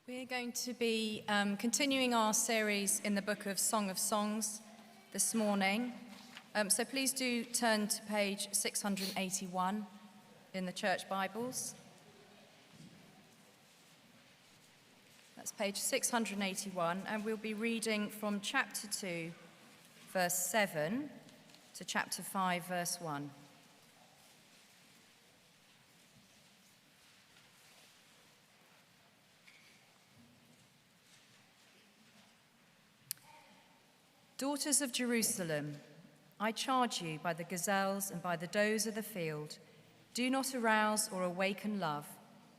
We're going to be continuing our series in the book of Song of Songs this morning. So please do turn to page 681 in the church Bibles. That's page 681, and we'll be reading from chapter 2, verse 7 to chapter 5, verse 1. Daughters of Jerusalem, I charge you by the gazelles and by the does of the field, do not arouse or awaken love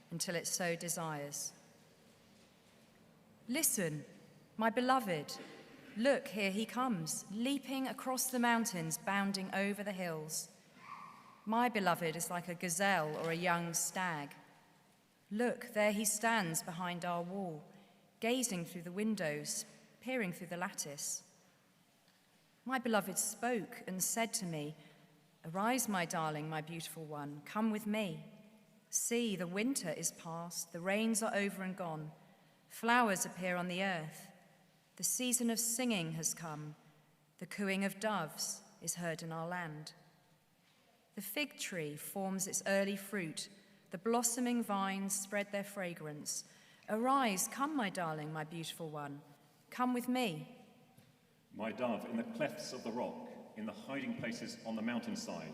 until it so desires. Listen, my beloved, look, here he comes, leaping across the mountains, bounding over the hills. My beloved is like a gazelle or a young stag. Look, there he stands behind our wall, gazing through the windows, peering through the lattice. My beloved spoke and said to me, Arise, my darling, my beautiful one, come with me. See, the winter is past, the rains are over and gone. Flowers appear on the earth. The season of singing has come. The cooing of doves is heard in our land. The fig tree forms its early fruit. The blossoming vines spread their fragrance. Arise, come, my darling, my beautiful one, come with me. My dove, in the clefts of the rock, in the hiding places on the mountainside,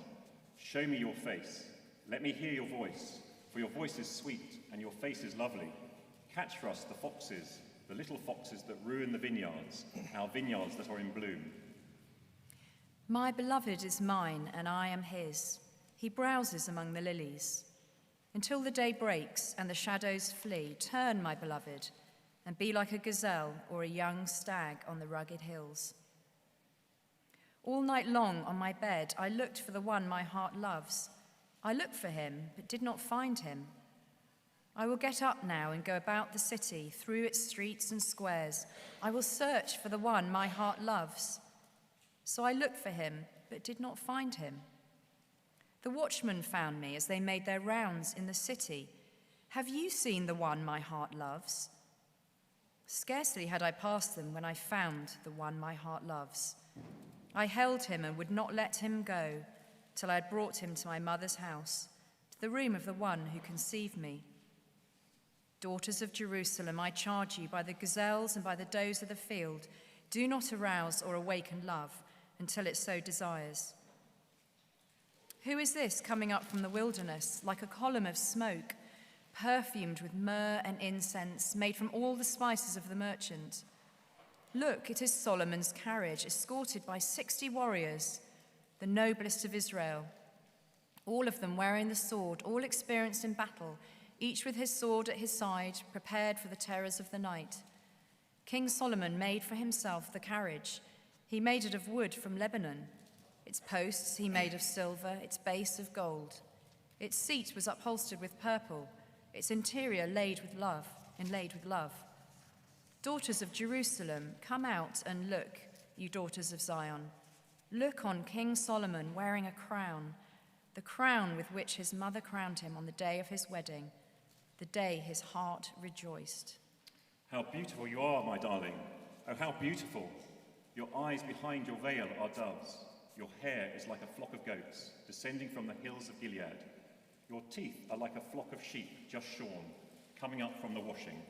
show me your face. Let me hear your voice, for your voice is sweet and your face is lovely. Catch for us the foxes, the little foxes that ruin the vineyards, our vineyards that are in bloom. My beloved is mine and I am his. He browses among the lilies. Until the day breaks and the shadows flee, turn, my beloved, and be like a gazelle or a young stag on the rugged hills. All night long on my bed, I looked for the one my heart loves. I looked for him, but did not find him. I will get up now and go about the city, through its streets and squares. I will search for the one my heart loves. So I looked for him, but did not find him. The watchmen found me as they made their rounds in the city. Have you seen the one my heart loves? Scarcely had I passed them when I found the one my heart loves. I held him and would not let him go till I had brought him to my mother's house, to the room of the one who conceived me. Daughters of Jerusalem, I charge you by the gazelles and by the does of the field, do not arouse or awaken love until it so desires. Who is this coming up from the wilderness like a column of smoke, perfumed with myrrh and incense, made from all the spices of the merchant? Look, it is Solomon's carriage, escorted by 60 warriors, the noblest of Israel, all of them wearing the sword, all experienced in battle, each with his sword at his side, prepared for the terrors of the night. King Solomon made for himself the carriage. He made it of wood from Lebanon. Its posts he made of silver, its base of gold. Its seat was upholstered with purple, its interior inlaid with love. Daughters of Jerusalem, come out and look, you daughters of Zion. Look on King Solomon wearing a crown, the crown with which his mother crowned him on the day of his wedding, the day his heart rejoiced. How beautiful you are, my darling. Oh, how beautiful. Your eyes behind your veil are doves. Your hair is like a flock of goats descending from the hills of Gilead. Your teeth are like a flock of sheep just shorn, coming up from the washing.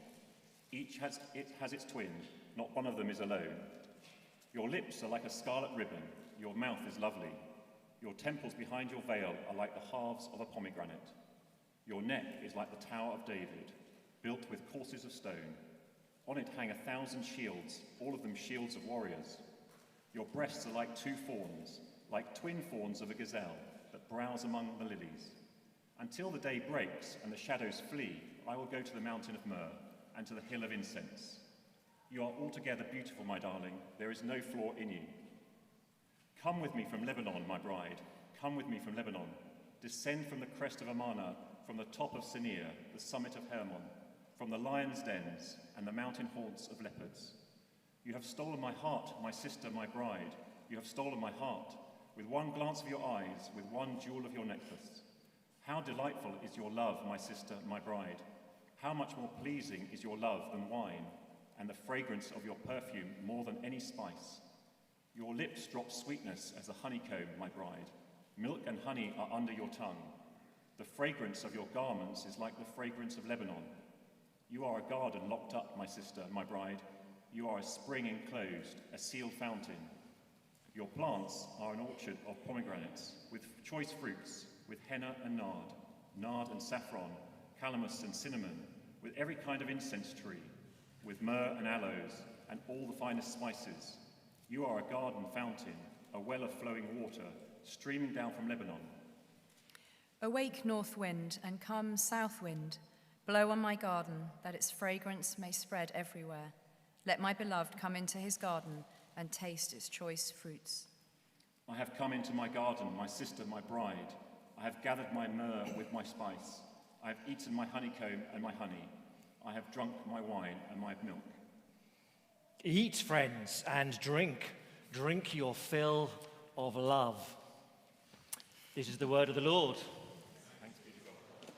Each has its twin, not one of them is alone. Your lips are like a scarlet ribbon, your mouth is lovely. Your temples behind your veil are like the halves of a pomegranate. Your neck is like the Tower of David, built with courses of stone. On it hang 1,000 shields, all of them shields of warriors. Your breasts are like two fawns, like twin fawns of a gazelle that browse among the lilies. Until the day breaks and the shadows flee, I will go to the mountain of myrrh and to the hill of incense. You are altogether beautiful, my darling. There is no flaw in you. Come with me from Lebanon, my bride. Come with me from Lebanon. Descend from the crest of Amana, from the top of Senir, the summit of Hermon, from the lions' dens and the mountain haunts of leopards. You have stolen my heart, my sister, my bride. You have stolen my heart. With one glance of your eyes, with one jewel of your necklace. How delightful is your love, my sister, my bride. How much more pleasing is your love than wine, and the fragrance of your perfume more than any spice. Your lips drop sweetness as the honeycomb, my bride. Milk and honey are under your tongue. The fragrance of your garments is like the fragrance of Lebanon. You are a garden locked up, my sister, my bride. You are a spring enclosed, a sealed fountain. Your plants are an orchard of pomegranates, with choice fruits, with henna and nard and saffron, calamus and cinnamon, with every kind of incense tree, with myrrh and aloes, and all the finest spices. You are a garden fountain, a well of flowing water, streaming down from Lebanon. Awake, north wind, and come, south wind. Blow on my garden, that its fragrance may spread everywhere. Let my beloved come into his garden and taste its choice fruits. I have come into my garden, my sister, my bride. I have gathered my myrrh with my spice. I have eaten my honeycomb and my honey. I have drunk my wine and my milk. Eat, friends, and drink. Drink your fill of love. This is the word of the Lord. Thanks be to God.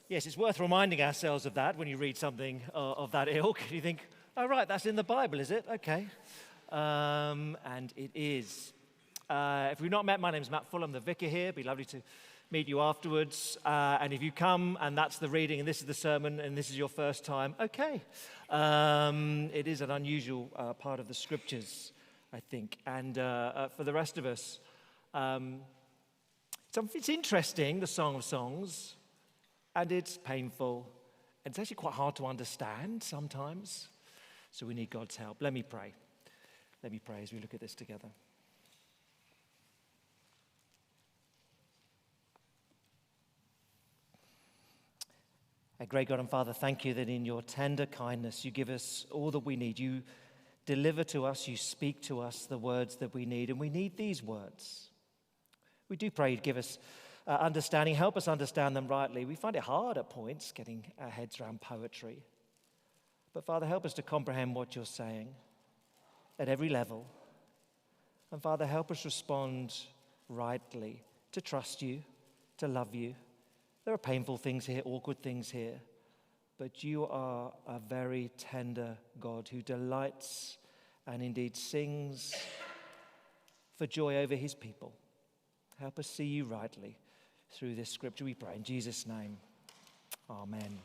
Yes, it's worth reminding ourselves of that when you read something of that ilk. You think, oh, right, that's in the Bible, is it? Okay. And it is. If we've not met, my name's Matt Full. I'm the vicar here. It'd be lovely to meet you afterwards. And if you come and that's the reading and this is the sermon and this is your first time, okay. It is an unusual part of the scriptures, I think. And for the rest of us, it's interesting, the Song of Songs, and it's painful. And it's actually quite hard to understand sometimes. So we need God's help. Let me pray. Let me pray as we look at this together. Our great God and Father, thank you that in your tender kindness you give us all that we need. You deliver to us, you speak to us the words that we need, and we need these words. We do pray you'd give us understanding, help us understand them rightly. We find it hard at points getting our heads around poetry. But Father, help us to comprehend what you're saying at every level. And Father, help us respond rightly, to trust you, to love you. There are painful things here, awkward things here, but you are a very tender God who delights and indeed sings for joy over his people. Help us see you rightly through this scripture, we pray. In Jesus' name, amen.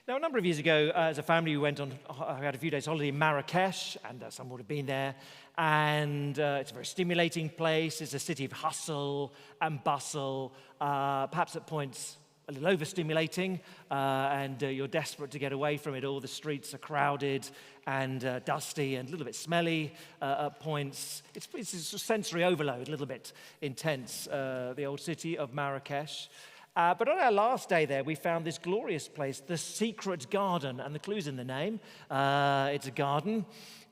Now, a number of years ago, as a family, we went on, we had a few days holiday in Marrakesh, and some would have been there. And it's a very stimulating place. It's a city of hustle and bustle, perhaps at points a little overstimulating, and you're desperate to get away from it all. The streets are crowded and dusty and a little bit smelly at points. It's a sensory overload, a little bit intense, the old city of Marrakesh. But on our last day there, we found this glorious place, the Secret Garden, and the clue's in the name. It's a garden,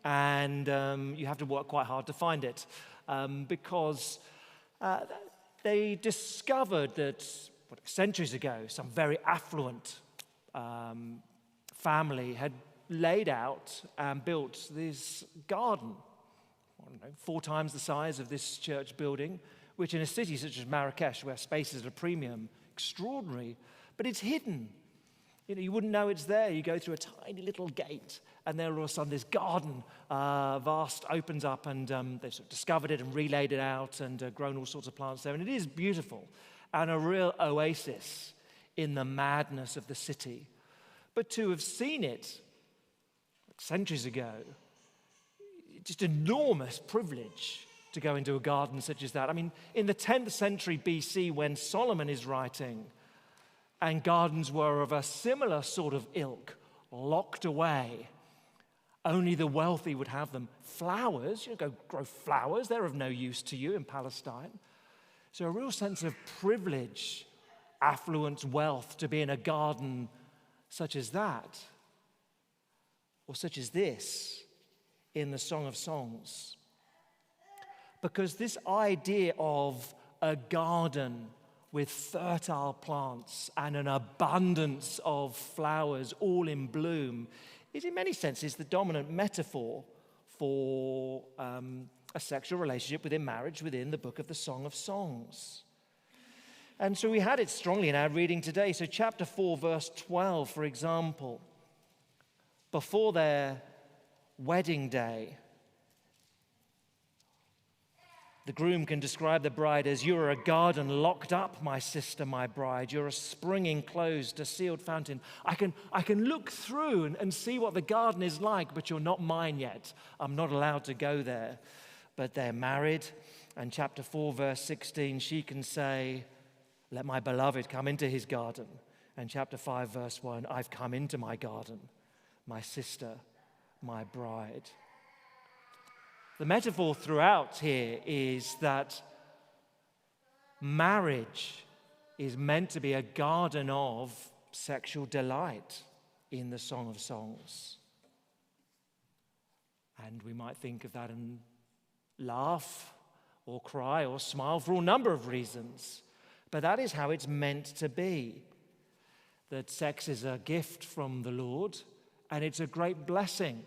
and you have to work quite hard to find it, because they discovered that centuries ago, some very affluent family had laid out and built this garden, 4 times the size of this church building, which in a city such as Marrakesh, where space is at a premium, extraordinary, but it's hidden. You wouldn't know it's there. You go through a tiny little gate, and then all of a sudden this garden, vast, opens up, and they've sort of discovered it and relaid it out and grown all sorts of plants there. And it is beautiful and a real oasis in the madness of the city. But to have seen it centuries ago, just enormous privilege to go into a garden such as that. I mean, in the 10th century BC, when Solomon is writing, and gardens were of a similar sort of ilk, locked away, only the wealthy would have them. Flowers, you go grow flowers, they're of no use to you in Palestine. So a real sense of privilege, affluence, wealth to be in a garden such as that, or such as this in the Song of Songs. Because this idea of a garden with fertile plants and an abundance of flowers all in bloom is in many senses the dominant metaphor for a sexual relationship within marriage within the book of the Song of Songs. And so we had it strongly in our reading today. So chapter 4, verse 12, for example, before their wedding day, the groom can describe the bride as, "You are a garden locked up, my sister, my bride. You're a spring enclosed, a sealed fountain. I can look through and see what the garden is like, but you're not mine yet. I'm not allowed to go there." But they're married. And chapter 4, verse 16, she can say, "Let my beloved come into his garden." And chapter 5, verse 1, "I've come into my garden, my sister, my bride." The metaphor throughout here is that marriage is meant to be a garden of sexual delight in the Song of Songs. And we might think of that and laugh or cry or smile for all number of reasons. But that is how it's meant to be. That sex is a gift from the Lord, and it's a great blessing.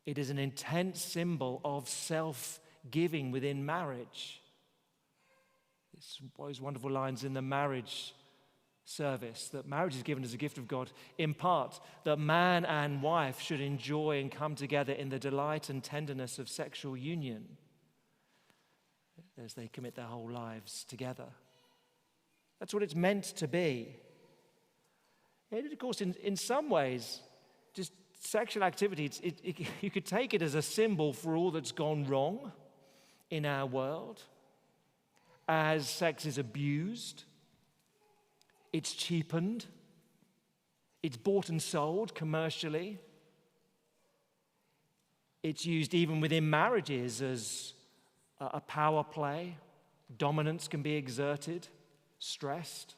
It is an intense symbol of self-giving within marriage. It's those wonderful lines in the marriage service, that marriage is given as a gift of God, in part that man and wife should enjoy and come together in the delight and tenderness of sexual union as they commit their whole lives together. That's what it's meant to be. And of course, in some ways, just sexual activity, you could take it as a symbol for all that's gone wrong in our world, as sex is abused, it's cheapened, it's bought and sold commercially, it's used even within marriages as a power play, dominance can be exerted, stressed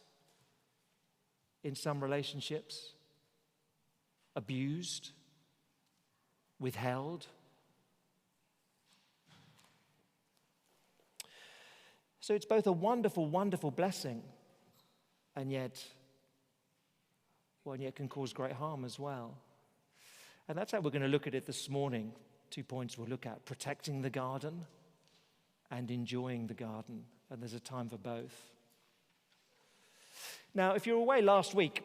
in some relationships, abused, withheld. So it's both a wonderful, wonderful blessing, and yet can cause great harm as well. And that's how we're going to look at it this morning. 2 points we'll look at: protecting the garden and enjoying the garden. And there's a time for both. Now, if you were away last week,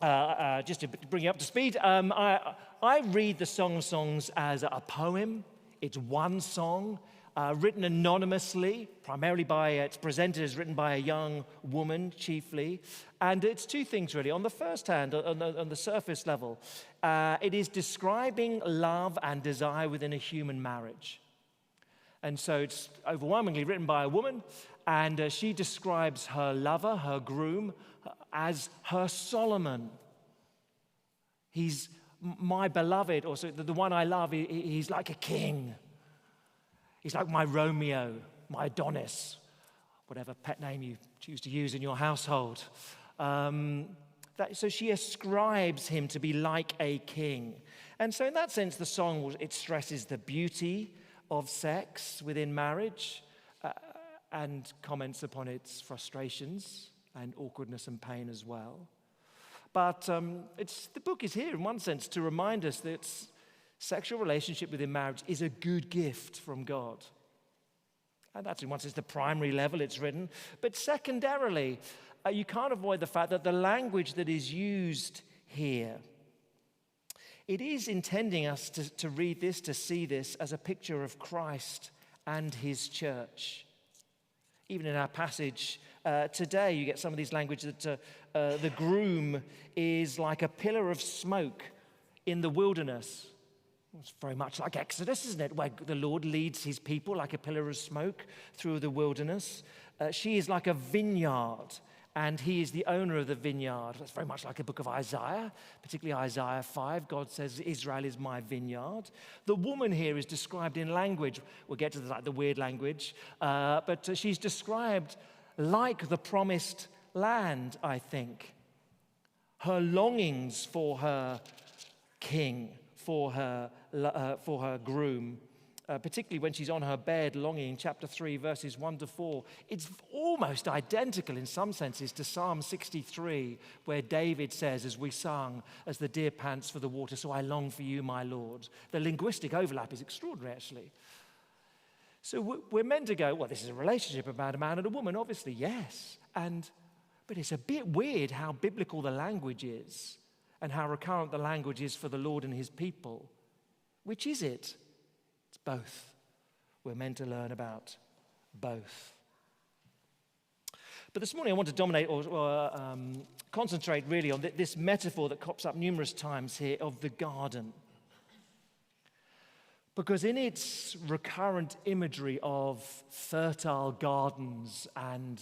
just to bring you up to speed, I read the Song of Songs as a poem. It's one song, written anonymously, primarily it's presented as written by a young woman, chiefly. And it's two things, really. On the first hand, on the surface level, it is describing love and desire within a human marriage. And so it's overwhelmingly written by a woman, and she describes her lover, her groom, as her Solomon. He's my beloved, or so the one I love. He's like a king. He's like my Romeo, my Adonis, whatever pet name you choose to use in your household. So she ascribes him to be like a king. And so in that sense, the song, it stresses the beauty of sex within marriage and comments upon its frustrations and awkwardness and pain as well. But the book is here in one sense to remind us that sexual relationship within marriage is a good gift from God. And that's in one sense the primary level it's written. But secondarily, you can't avoid the fact that the language that is used here, it is intending us to read this, to see this as a picture of Christ and his church. Even in our passage today, you get some of these language that the groom is like a pillar of smoke in the wilderness. It's very much like Exodus, isn't it? Where the Lord leads his people like a pillar of smoke through the wilderness. She is like a vineyard, and he is the owner of the vineyard. That's very much like the book of Isaiah, particularly Isaiah 5. God says, Israel is my vineyard. The woman here is described in language. We'll get to the weird language. But she's described like the promised land, I think. Her longings for her king, for her groom, particularly when she's on her bed longing, chapter 3, verses 1 to 4. It's almost identical in some senses to Psalm 63, where David says, as we sung, as the deer pants for the water, so I long for you, my Lord. The linguistic overlap is extraordinary, actually. So we're meant to go, well, this is a relationship about a man and a woman, obviously, yes. But it's a bit weird how biblical the language is and how recurrent the language is for the Lord and his people. Which is it? It's both. We're meant to learn about both. But this morning I want to dominate or concentrate really on this metaphor that crops up numerous times here of the garden. Because in its recurrent imagery of fertile gardens and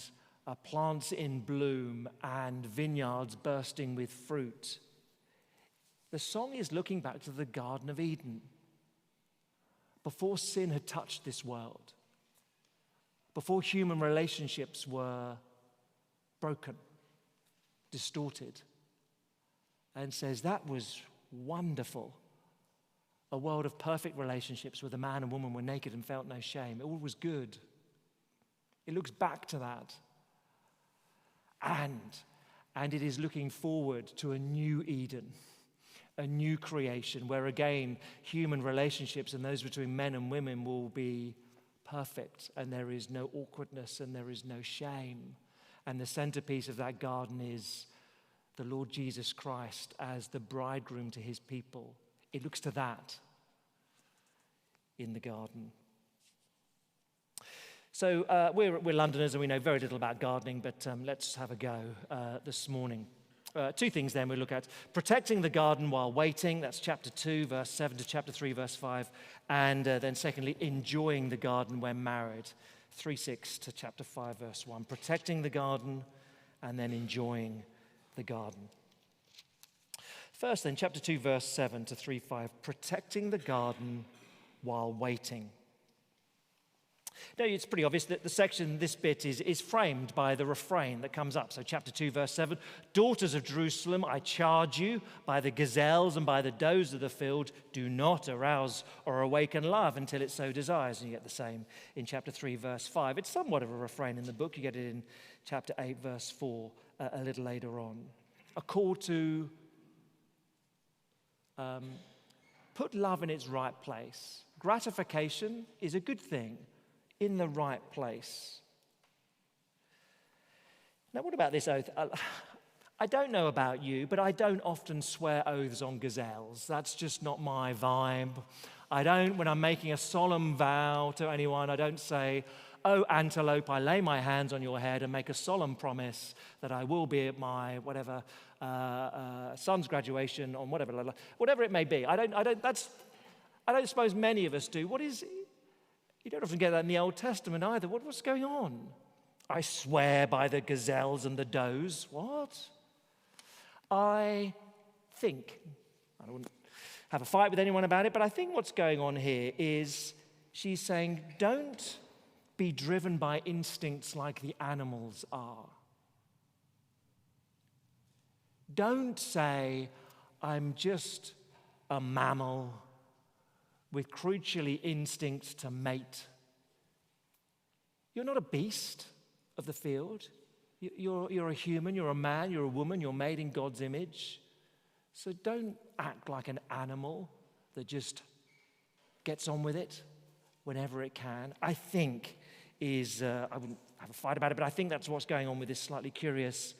plants in bloom and vineyards bursting with fruit, the song is looking back to the Garden of Eden. Before sin had touched this world, before human relationships were broken, distorted, and says that was wonderful. A world of perfect relationships where the man and woman were naked and felt no shame. It all was good. It looks back to that. And it is looking forward to a new Eden, a new creation where again human relationships and those between men and women will be perfect and there is no awkwardness and there is no shame. And the centerpiece of that garden is the Lord Jesus Christ as the bridegroom to his people. It looks to that in the garden. So we're Londoners and we know very little about gardening, but let's have a go this morning. Two things then we look at. Protecting the garden while waiting, that's chapter 2, verse 7 to chapter 3, verse 5. And then secondly, enjoying the garden when married, 3:6 to chapter 5, verse 1. Protecting the garden and then enjoying the garden. First then, chapter 2, verse 7 to 3:5. Protecting the garden while waiting. Now, it's pretty obvious that the section, this bit, is framed by the refrain that comes up. So chapter 2, verse 7, daughters of Jerusalem, I charge you by the gazelles and by the does of the field, do not arouse or awaken love until it so desires. And you get the same in chapter 3, verse 5. It's somewhat of a refrain in the book. You get it in chapter 8, verse 4, a little later on. A call to put love in its right place. Gratification is a good thing. In the right place. Now, what about this oath? I don't know about you, but I don't often swear oaths on gazelles. That's just not my vibe. I don't, when I'm making a solemn vow to anyone, I don't say, oh, antelope, I lay my hands on your head and make a solemn promise that I will be at my whatever son's graduation on whatever it may be. I don't suppose many of us do. You don't often get that in the Old Testament either. What's going on? I swear by the gazelles and the does. What? I think, I wouldn't have a fight with anyone about it, but I think what's going on here is she's saying, don't be driven by instincts like the animals are. Don't say, I'm just a mammal with crucially instincts to mate. You're not a beast of the field. You're a human, you're a man, you're a woman, you're made in God's image. So don't act like an animal that just gets on with it whenever it can. I think I wouldn't have a fight about it, but I think that's what's going on with this slightly curious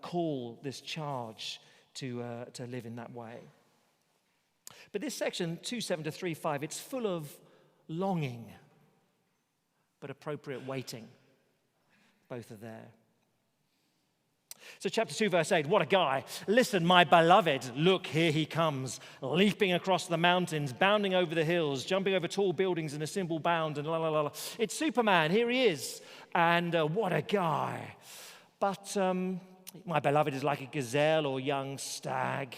call, this charge to live in that way. But this section, 2:7 to 3:5, it's full of longing, but appropriate waiting. Both are there. So chapter 2, verse 8, what a guy. Listen, my beloved, look, here he comes, leaping across the mountains, bounding over the hills, jumping over tall buildings in a simple bound, and la, la, la, la. It's Superman, here he is. And what a guy. But my beloved is like a gazelle or young stag.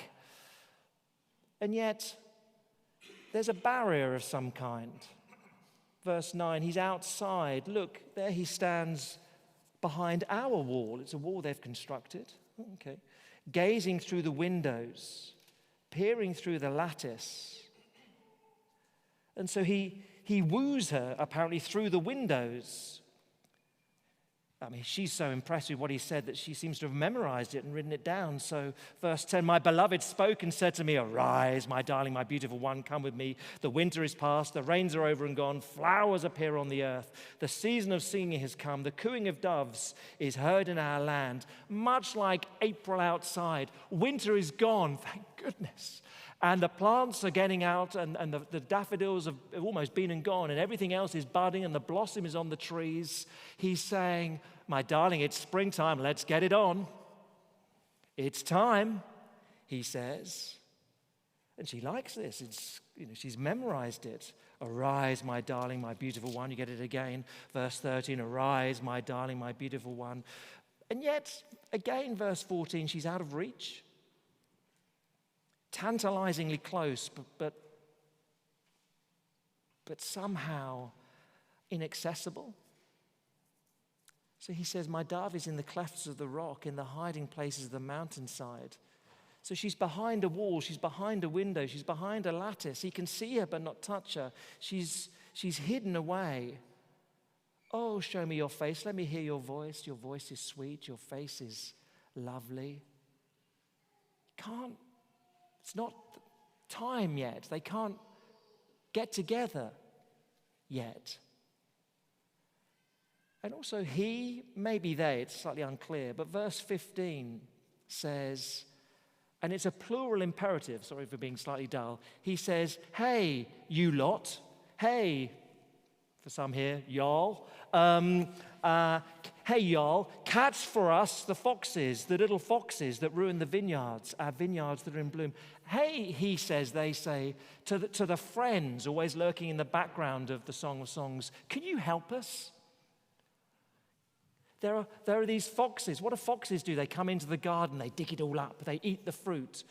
And yet, there's a barrier of some kind. Verse 9, he's outside. Look, there he stands behind our wall. It's a wall they've constructed. Okay. Gazing through the windows, peering through the lattice. And so he woos her, apparently, through the windows. I mean, she's so impressed with what he said that she seems to have memorized it and written it down. So verse 10, my beloved spoke and said to me, arise, my darling, my beautiful one, come with me. The winter is past, the rains are over and gone, flowers appear on the earth. The season of singing has come, the cooing of doves is heard in our land. Much like April outside, winter is gone, thank goodness. And the plants are getting out, and the daffodils have almost been and gone, and everything else is budding, and the blossom is on the trees. He's saying, my darling, it's springtime, let's get it on. It's time, he says. And she likes this. She's memorized it. Arise, my darling, my beautiful one. You get it again. Verse 13, arise, my darling, my beautiful one. And yet, again, verse 14, she's out of reach. Tantalizingly close, but somehow inaccessible. So he says, my dove is in the clefts of the rock, in the hiding places of the mountainside. So she's behind a wall, she's behind a window, she's behind a lattice. He can see her but not touch her. She's hidden away. Oh, show me your face. Let me hear your voice. Your voice is sweet. Your face is lovely. It's not time yet. They can't get together yet. And also he, maybe they, it's slightly unclear, but verse 15 says, and it's a plural imperative, sorry for being slightly dull. He says, hey, you lot. Hey, for some here, y'all. Hey, y'all, catch for us the foxes, the little foxes that ruin the vineyards, our vineyards that are in bloom. Hey, he says, they say, to the friends always lurking in the background of the Song of Songs, can you help us? There are these foxes. What do foxes do? They come into the garden, they dig it all up, they eat the fruit.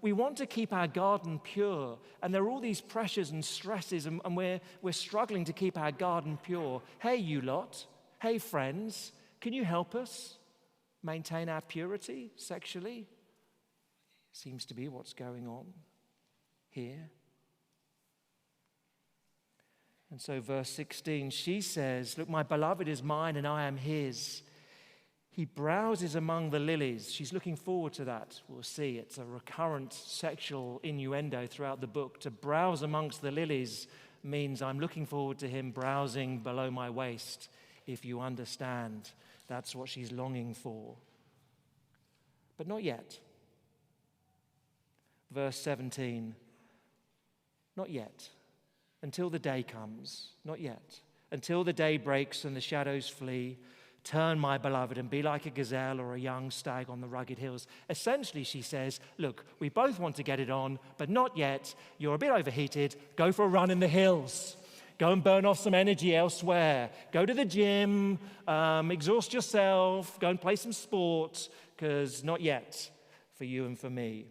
We want to keep our garden pure, and there are all these pressures and stresses, and we're struggling to keep our garden pure. Hey, you lot. Hey, friends, can you help us maintain our purity sexually? Seems to be what's going on here. And so verse 16, she says, look, my beloved is mine and I am his. He browses among the lilies. She's looking forward to that. We'll see. It's a recurrent sexual innuendo throughout the book. To browse amongst the lilies means I'm looking forward to him browsing below my waist. If you understand, that's what she's longing for. But not yet. Verse 17, not yet. Until the day comes, not yet. Until the day breaks and the shadows flee, turn, my beloved, and be like a gazelle or a young stag on the rugged hills. Essentially, she says, look, we both want to get it on, but not yet. You're a bit overheated. Go for a run in the hills. Go and burn off some energy elsewhere. Go to the gym, exhaust yourself, go and play some sport, because not yet for you and for me.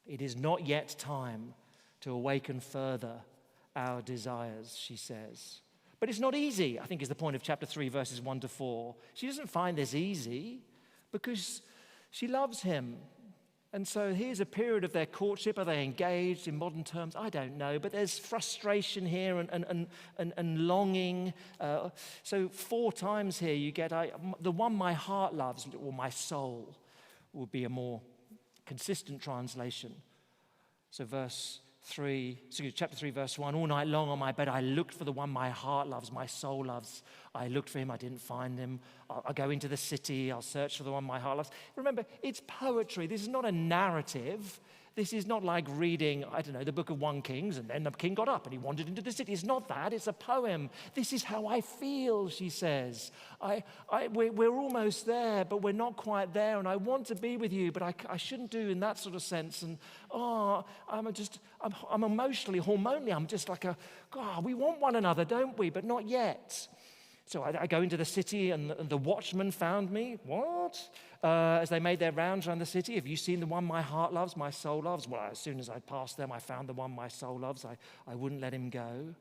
It is not yet time to awaken further our desires, she says. But it's not easy, I think is the point of chapter 3, verses 1 to 4. She doesn't find this easy because she loves him. And so here's a period of their courtship. Are they engaged in modern terms? I don't know. But there's frustration here and longing. So 4 times here you get, the one my heart loves, or my soul, would be a more consistent translation. So chapter 3, verse 1, all night long on my bed I looked for the one my heart loves, my soul loves. I looked for him, I didn't find him. I'll go into the city, I'll search for the one my heart loves. Remember, it's poetry. This is not a narrative. This is not like reading, the book of 1 Kings, and then the king got up and he wandered into the city. It's not that, it's a poem. This is how I feel, she says. We're almost there, but we're not quite there, and I want to be with you, but I shouldn't do in that sort of sense. And I'm emotionally, hormonally, I'm just like we want one another, don't we? But not yet. So I go into the city, and the watchman found me. What? As they made their rounds around the city, have you seen the one my heart loves, my soul loves? Well, as soon as I passed them, I found the one my soul loves. I wouldn't let him go.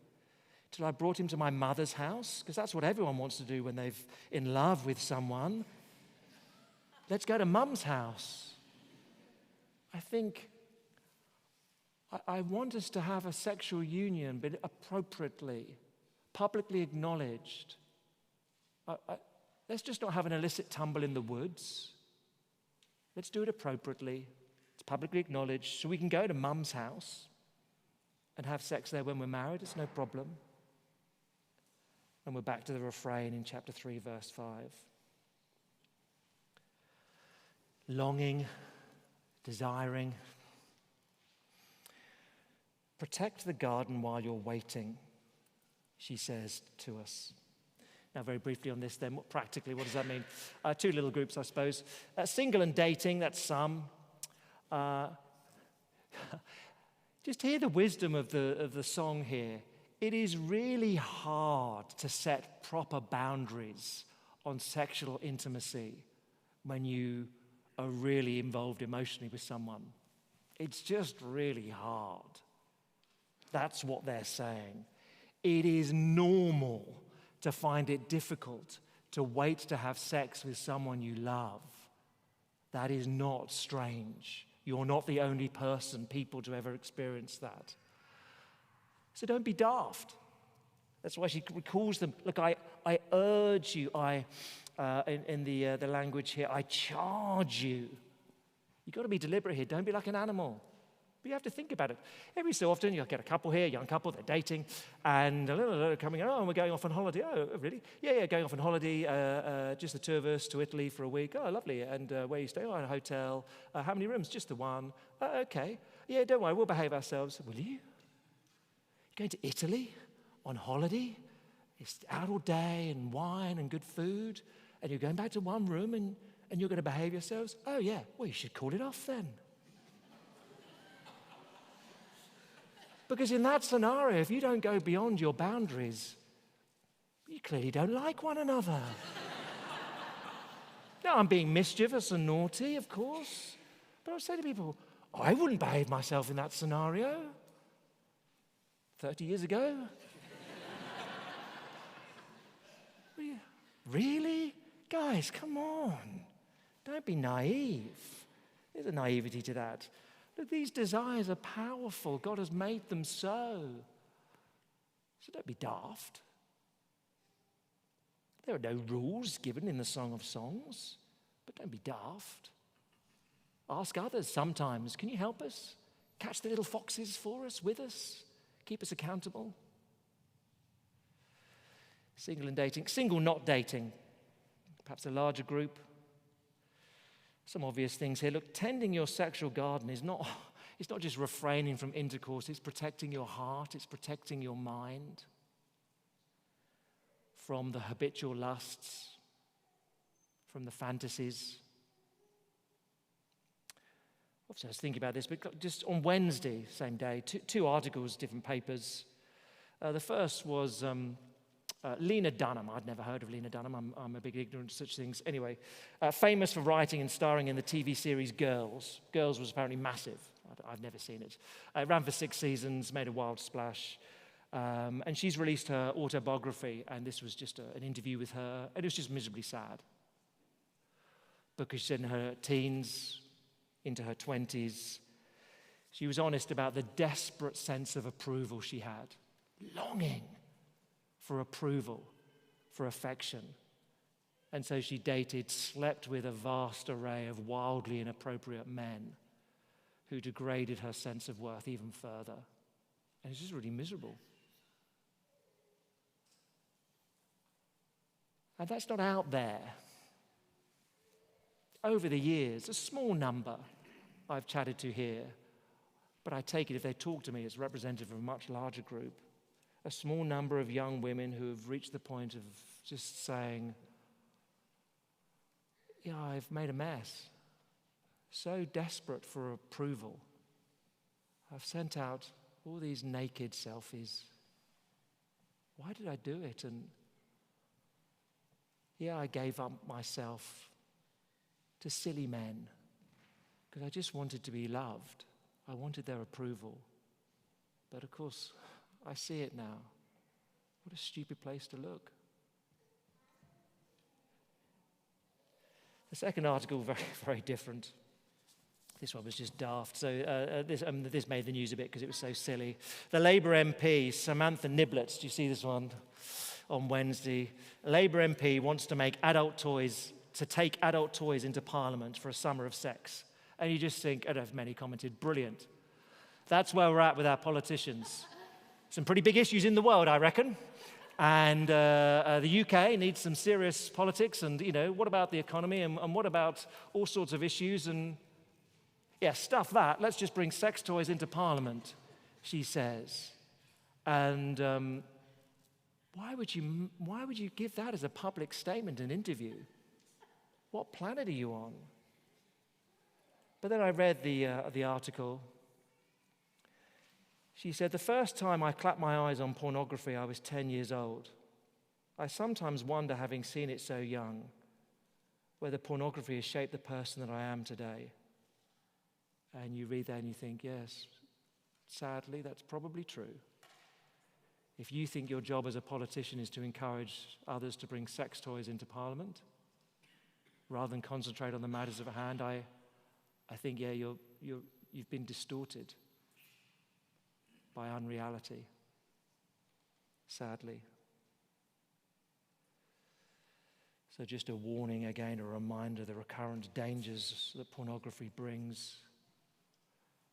Till I brought him to my mother's house, because that's what everyone wants to do when they're in love with someone. Let's go to mum's house. I think I want us to have a sexual union, but appropriately, publicly acknowledged. Let's just not have an illicit tumble in the woods. Let's do it appropriately. It's publicly acknowledged, so we can go to mum's house and have sex there when we're married. It's no problem. And we're back to the refrain in chapter 3, verse 5. Longing, desiring. Protect the garden while you're waiting, she says to us. Now, very briefly on this then, practically, what does that mean? Two little groups, I suppose. Single and dating, that's some. Just hear the wisdom of the song here. It is really hard to set proper boundaries on sexual intimacy when you are really involved emotionally with someone. It's just really hard. That's what they're saying. It is normal to find it difficult to wait to have sex with someone you love. That is not strange. You're not the only people to ever experience that. So don't be daft. That's why she calls them, look, I urge you, in the language here, I charge you. You've got to be deliberate here. Don't be like an animal. But you have to think about it. Every so often, you'll get a couple here, young couple, they're dating, and coming, oh, we're going off on holiday. Oh, really? Yeah, going off on holiday, just the two of us to Italy for a week. Oh, lovely. And where are you staying? Oh, in a hotel. How many rooms? Just the one. Okay. Yeah, don't worry, we'll behave ourselves. Will you? You're going to Italy on holiday? It's out all day and wine and good food, and you're going back to one room and you're going to behave yourselves? Oh, yeah. Well, you should call it off then. Because in that scenario, if you don't go beyond your boundaries, you clearly don't like one another. Now, I'm being mischievous and naughty, of course, but I say to people, I wouldn't behave myself in that scenario 30 years ago. Really? Guys, come on. Don't be naive. There's a naivety to that. Look, these desires are powerful. God has made them so. So don't be daft. There are no rules given in the Song of Songs, but don't be daft. Ask others sometimes, can you help us? Catch the little foxes for us, with us? Keep us accountable. Single and dating. Single, not dating. Perhaps a larger group. Some obvious things here. Look, tending your sexual garden is not just refraining from intercourse. It's protecting your heart. It's protecting your mind from the habitual lusts, from the fantasies. Obviously, I was thinking about this, but just on Wednesday, same day, two articles, different papers. The first was Lena Dunham. I'd never heard of Lena Dunham. I'm a big ignorant of such things. Anyway, famous for writing and starring in the TV series Girls. Girls was apparently massive. I've never seen it. It ran for 6 seasons, made a wild splash. And she's released her autobiography, and this was just an interview with her, and it was just miserably sad. Because she's in her teens, into her 20s. She was honest about the desperate sense of approval she had, longing for approval, for affection. And so she slept with a vast array of wildly inappropriate men who degraded her sense of worth even further. And it's just really miserable. And that's not out there. Over the years, a small number I've chatted to here, but I take it if they talk to me as representative of a much larger group, a small number of young women who have reached the point of just saying, yeah, I've made a mess. So desperate for approval. I've sent out all these naked selfies. Why did I do it? And yeah, I gave up myself to silly men because I just wanted to be loved. I wanted their approval. But of course, I see it now. What a stupid place to look. The second article, very, very different. This one was just daft. So this made the news a bit because it was so silly. The Labour MP, Samantha Niblett, do you see this one? on Wednesday. A Labour MP wants to take adult toys into Parliament for a summer of sex. And you just think, I don't know if many commented, brilliant. That's where we're at with our politicians. Some pretty big issues in the world, I reckon. And the UK needs some serious politics. And, what about the economy? And what about all sorts of issues? And, yeah, stuff that. Let's just bring sex toys into Parliament, she says. And why would you give that as a public statement and interview? What planet are you on? But then I read the article. She said, the first time I clapped my eyes on pornography, I was 10 years old. I sometimes wonder, having seen it so young, whether pornography has shaped the person that I am today. And you read that and you think, yes, sadly, that's probably true. If you think your job as a politician is to encourage others to bring sex toys into Parliament, rather than concentrate on the matters of hand, I think, yeah, you've been distorted by unreality, sadly. So just a warning again, a reminder, the recurrent dangers that pornography brings.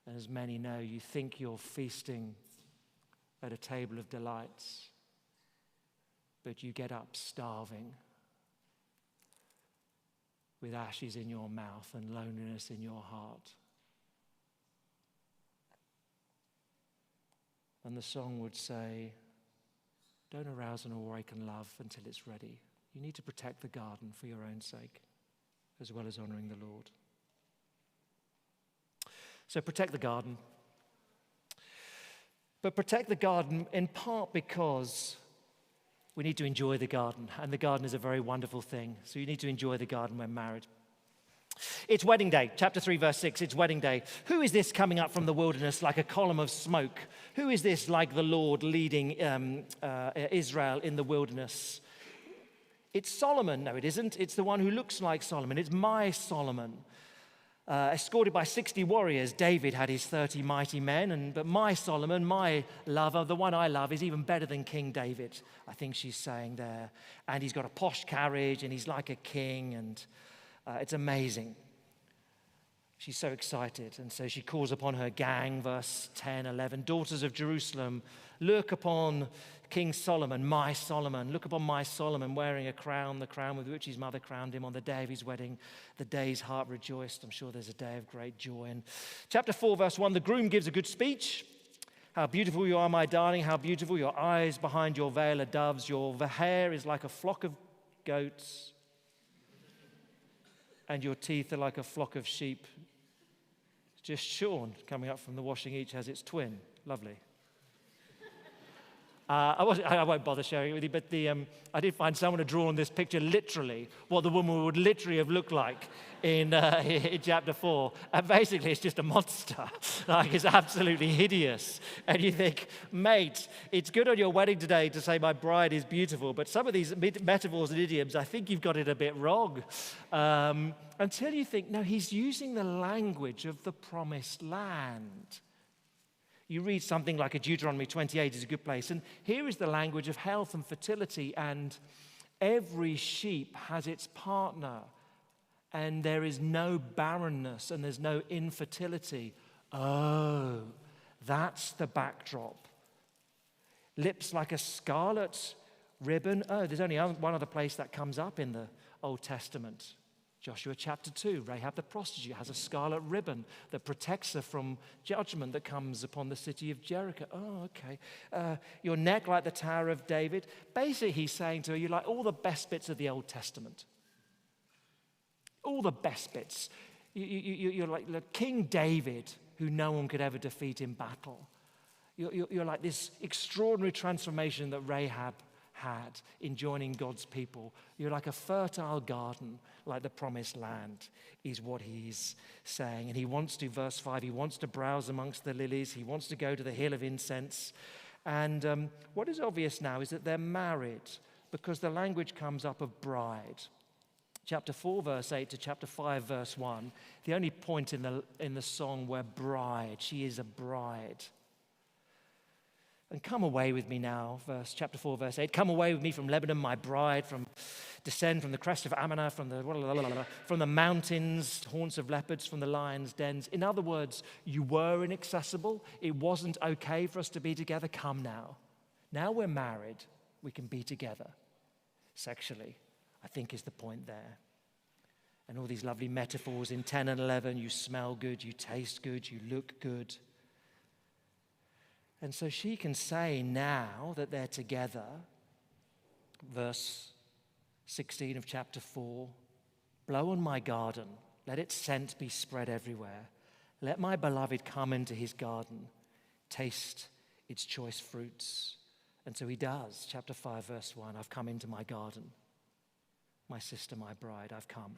And as many know, you think you're feasting at a table of delights, but you get up starving with ashes in your mouth and loneliness in your heart. And the song would say, don't arouse and awaken love until it's ready. You need to protect the garden for your own sake, as well as honoring the Lord. So protect the garden. But protect the garden in part because we need to enjoy the garden, and the garden is a very wonderful thing. So you need to enjoy the garden when married. It's wedding day, chapter 3, verse 6, it's wedding day. Who is this coming up from the wilderness like a column of smoke? Who is this like the Lord leading Israel in the wilderness? It's Solomon. No, it isn't. It's the one who looks like Solomon. It's my Solomon. Escorted by 60 warriors, David had his 30 mighty men, but my Solomon, my lover, the one I love, is even better than King David, I think she's saying there. And he's got a posh carriage, and he's like a king, and it's amazing. She's so excited, and so she calls upon her gang, verse 10, 11. Daughters of Jerusalem, look upon King Solomon, my Solomon. Look upon my Solomon wearing a crown, the crown with which his mother crowned him on the day of his wedding. The day his heart rejoiced. I'm sure there's a day of great joy. And chapter 4, verse 1, the groom gives a good speech. How beautiful you are, my darling, how beautiful. Your eyes behind your veil are doves. Your hair is like a flock of goats. And your teeth are like a flock of sheep. Just Sean coming up from the washing, each has its twin. Lovely. I won't bother sharing it with you, but I did find someone had drawn this picture literally, what the woman would literally have looked like in chapter 4. And basically, it's just a monster. Like, it's absolutely hideous. And you think, mate, it's good on your wedding today to say my bride is beautiful, but some of these metaphors and idioms, I think you've got it a bit wrong. Until you think, no, he's using the language of the promised land. You read something like a Deuteronomy 28 is a good place. And here is the language of health and fertility. And every sheep has its partner. And there is no barrenness and there's no infertility. Oh, that's the backdrop. Lips like a scarlet ribbon. Oh, there's only one other place that comes up in the Old Testament. Joshua chapter 2, Rahab the prostitute has a scarlet ribbon that protects her from judgment that comes upon the city of Jericho. Oh, okay. Your neck like the Tower of David. Basically, he's saying to her, you like all the best bits of the Old Testament. All the best bits. You're like King David, who no one could ever defeat in battle. You're like this extraordinary transformation that Rahab had in joining God's people. You're like a fertile garden, like the promised land, is what he's saying. And he wants to, verse 5, he wants to browse amongst the lilies. He wants to go to the hill of incense. And what is obvious now is that they're married, because the language comes up of bride. Chapter 4, verse 8 to chapter 5, verse 1, the only point in the song where bride, she is a bride. And come away with me now, chapter 4, verse 8. Come away with me from Lebanon, my bride, descend from the crest of Ammon, from the mountains, haunts of leopards, from the lions' dens. In other words, you were inaccessible. It wasn't okay for us to be together. Come now. Now we're married, we can be together sexually, I think is the point there. And all these lovely metaphors in 10 and 11, you smell good, you taste good, you look good. And so she can say now that they're together, verse 16 of chapter 4, blow on my garden, let its scent be spread everywhere. Let my beloved come into his garden, taste its choice fruits. And so he does, chapter 5, verse 1, I've come into my garden. My sister, my bride, I've come.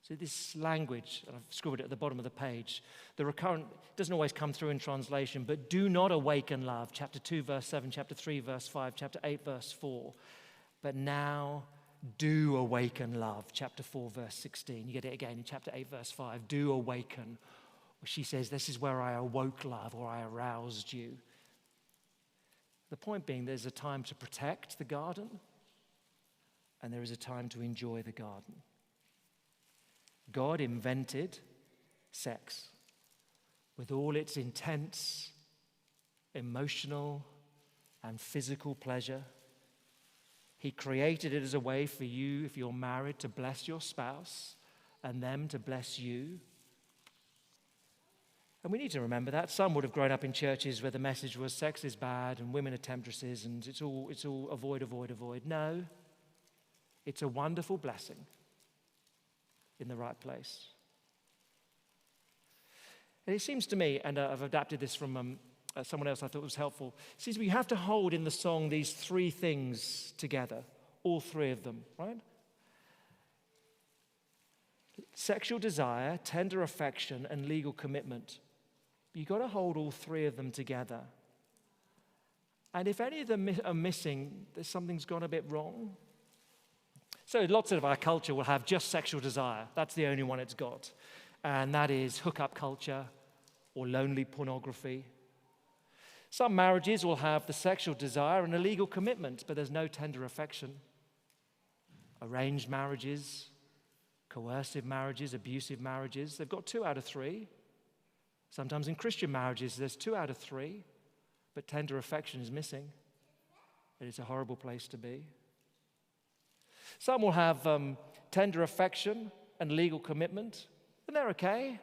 So this language, and I've scribbled it at the bottom of the page, the recurrent, doesn't always come through in translation, but do not awaken love, chapter 2, verse 7, chapter 3, verse 5, chapter 8, verse 4. But now do awaken love, chapter 4, verse 16. You get it again in chapter 8, verse 5, do awaken. She says, this is where I awoke love, or I aroused you. The point being, there's a time to protect the garden, and there is a time to enjoy the garden. God invented sex with all its intense, emotional, and physical pleasure. He created it as a way for you, if you're married, to bless your spouse and them to bless you. And we need to remember that. Some would have grown up in churches where the message was sex is bad and women are temptresses and it's all avoid, avoid, avoid. No, it's a wonderful blessing in the right place. And it seems to me, and I've adapted this from someone else I thought was helpful, it seems to me you have to hold in the song these three things together, all three of them, right? Sexual desire, tender affection, and legal commitment. You've got to hold all three of them together. And if any of them are missing, something's gone a bit wrong. So lots of our culture will have just sexual desire. That's the only one it's got. And that is hookup culture or lonely pornography. Some marriages will have the sexual desire and a legal commitment, but there's no tender affection. Arranged marriages, coercive marriages, abusive marriages, they've got 2 out of 3. Sometimes in Christian marriages, there's 2 out of 3, but tender affection is missing. And it's a horrible place to be. Some will have tender affection and legal commitment, and they're okay,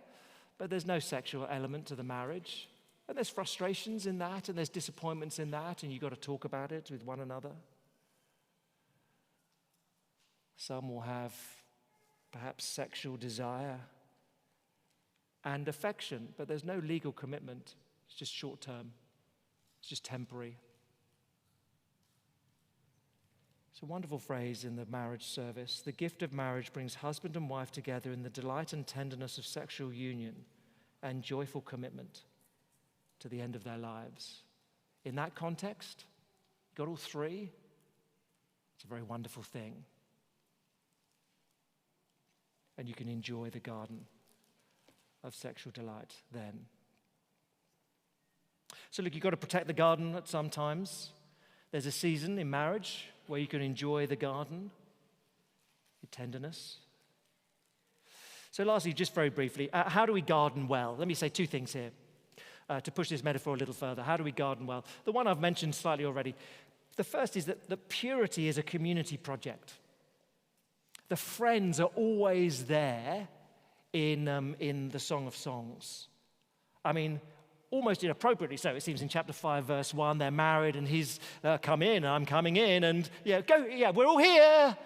but there's no sexual element to the marriage. And there's frustrations in that, and there's disappointments in that, and you've got to talk about it with one another. Some will have perhaps sexual desire and affection, but there's no legal commitment. It's just short term. It's just temporary. It's a wonderful phrase in the marriage service. The gift of marriage brings husband and wife together in the delight and tenderness of sexual union and joyful commitment to the end of their lives. In that context, you've got all three. It's a very wonderful thing. And you can enjoy the garden of sexual delight then. So look, you've got to protect the garden at some times. There's a season in marriage where you can enjoy the garden, with tenderness. So lastly, just very briefly, how do we garden well? Let me say 2 things here to push this metaphor a little further. How do we garden well? The one I've mentioned slightly already. The first is that purity is a community project. The friends are always there in the Song of Songs. I mean, almost inappropriately so. It seems in chapter 5, verse 1, they're married and he's come in, I'm coming in, and we're all here.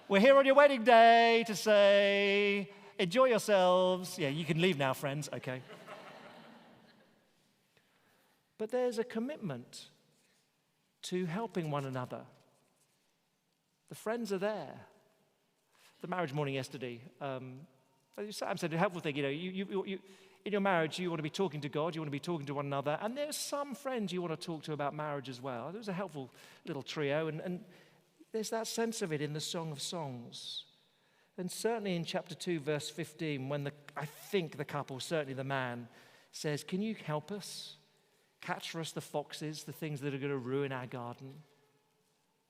We're here on your wedding day to say, enjoy yourselves. Yeah, you can leave now, friends. Okay. But there's a commitment to helping one another. The friends are there. The marriage morning yesterday, Sam said a helpful thing, you in your marriage, you want to be talking to God, you want to be talking to one another, and there's some friends you want to talk to about marriage as well. It was a helpful little trio, and there's that sense of it in the Song of Songs. And certainly in chapter 2, verse 15, when I think the couple, certainly the man, says, can you help us? Catch for us the foxes, the things that are going to ruin our garden.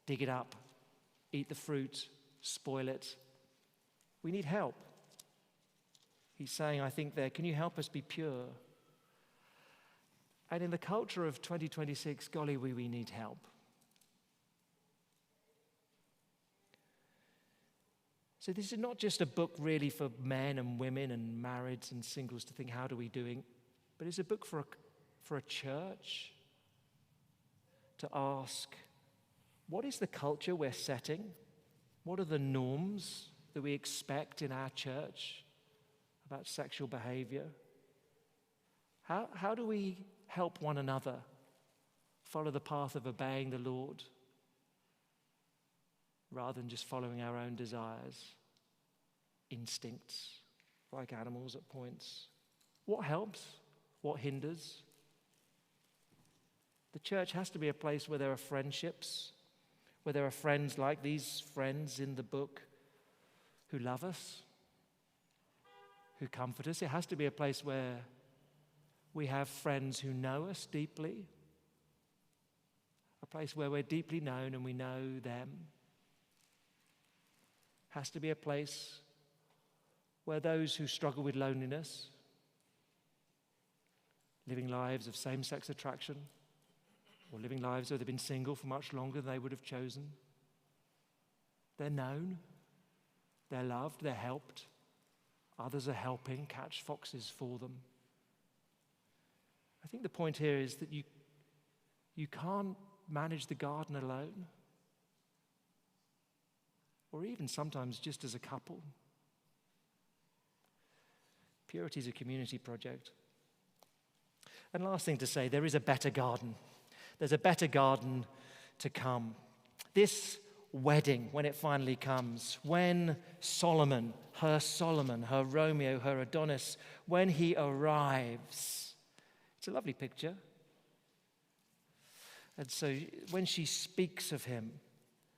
Dig it up, eat the fruit, spoil it. We need help. He's saying, I think there, can you help us be pure? And in the culture of 2026, golly, we need help. So this is not just a book really for men and women and marrieds and singles to think, how do we doing? But it's a book for a church to ask, what is the culture we're setting? What are the norms that we expect in our church about sexual behavior? How do we help one another follow the path of obeying the Lord rather than just following our own desires, instincts, like animals at points? What helps? What hinders? The church has to be a place where there are friendships, where there are friends like these friends in the book who love us, who comfort us. It has to be a place where we have friends who know us deeply, a place where we're deeply known and we know them. It has to be a place where those who struggle with loneliness, living lives of same-sex attraction, or living lives where they've been single for much longer than they would have chosen, they're known, they're loved, they're helped. Others are helping catch foxes for them. I think the point here is that you can't manage the garden alone, or even sometimes just as a couple. Purity is a community project. And last thing to say, there is a better garden. There's a better garden to come. This wedding, when it finally comes, when Solomon, her Romeo, her Adonis, when he arrives, it's a lovely picture. And so when she speaks of him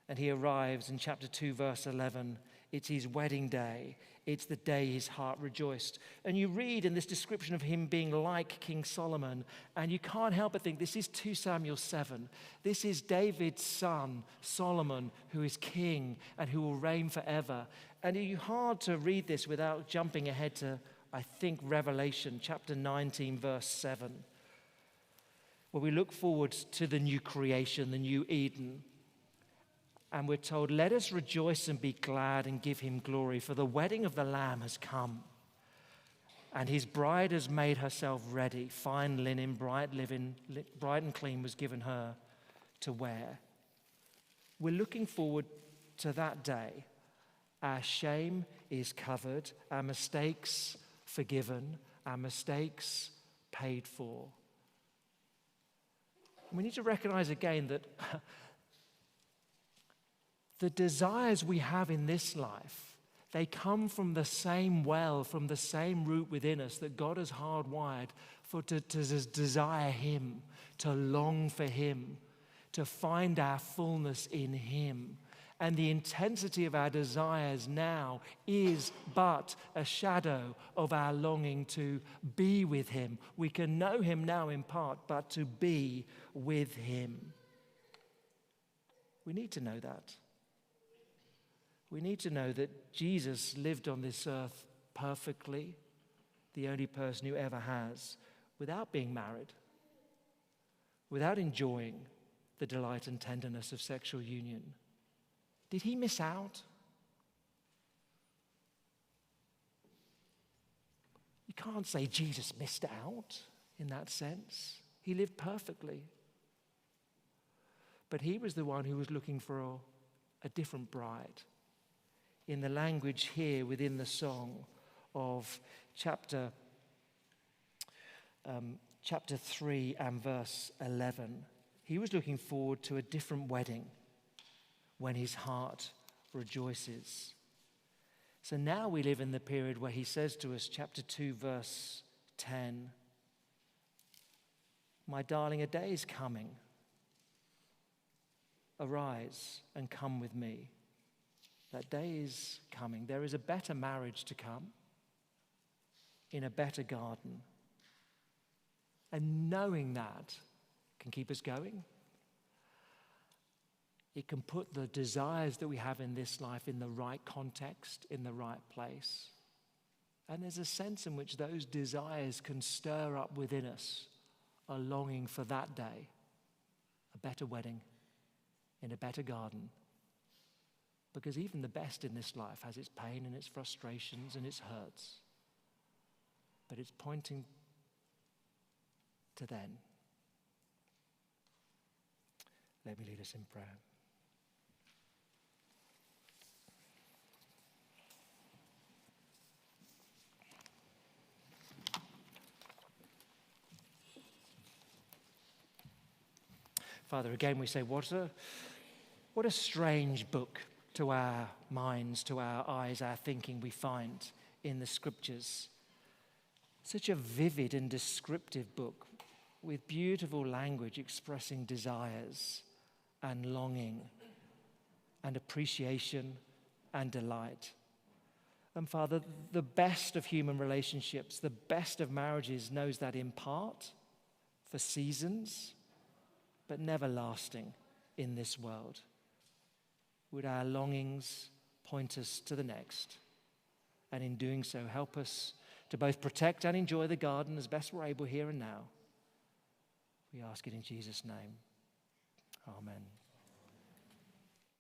and he arrives in chapter 2, verse 11, it's his wedding day. It's the day his heart rejoiced. And you read in this description of him being like King Solomon, and you can't help but think this is 2 Samuel 7. This is David's son, Solomon, who is king and who will reign forever. And it's hard to read this without jumping ahead to, I think, Revelation chapter 19, verse 7, where we look forward to the new creation, the new Eden. And we're told, let us rejoice and be glad and give him glory, for the wedding of the Lamb has come. And his bride has made herself ready. Fine linen, bright and clean was given her to wear. We're looking forward to that day. Our shame is covered, our mistakes forgiven, our mistakes paid for. We need to recognize again that the desires we have in this life, they come from the same well, from the same root within us that God has hardwired to desire him, to long for him, to find our fullness in him. And the intensity of our desires now is but a shadow of our longing to be with him. We can know him now in part, but to be with him. We need to know that. We need to know that Jesus lived on this earth perfectly, the only person who ever has, without being married, without enjoying the delight and tenderness of sexual union. Did he miss out? You can't say Jesus missed out in that sense. He lived perfectly. But he was the one who was looking for a different bride. In the language here within the song of chapter 3 and verse 11, he was looking forward to a different wedding when his heart rejoices. So now we live in the period where he says to us, chapter 2, verse 10, my darling, a day is coming. Arise and come with me. That day is coming. There is a better marriage to come in a better garden. And knowing that can keep us going. It can put the desires that we have in this life in the right context, in the right place. And there's a sense in which those desires can stir up within us a longing for that day, a better wedding, in a better garden. Because even the best in this life has its pain and its frustrations and its hurts. But it's pointing to then. Let me lead us in prayer. Father, again we say, what a strange book to our minds, to our eyes, our thinking we find in the Scriptures. Such a vivid and descriptive book with beautiful language expressing desires and longing and appreciation and delight. And Father, the best of human relationships, the best of marriages knows that in part, for seasons, but never lasting in this world. Would our longings point us to the next? And in doing so, help us to both protect and enjoy the garden as best we're able here and now. We ask it in Jesus' name. Amen.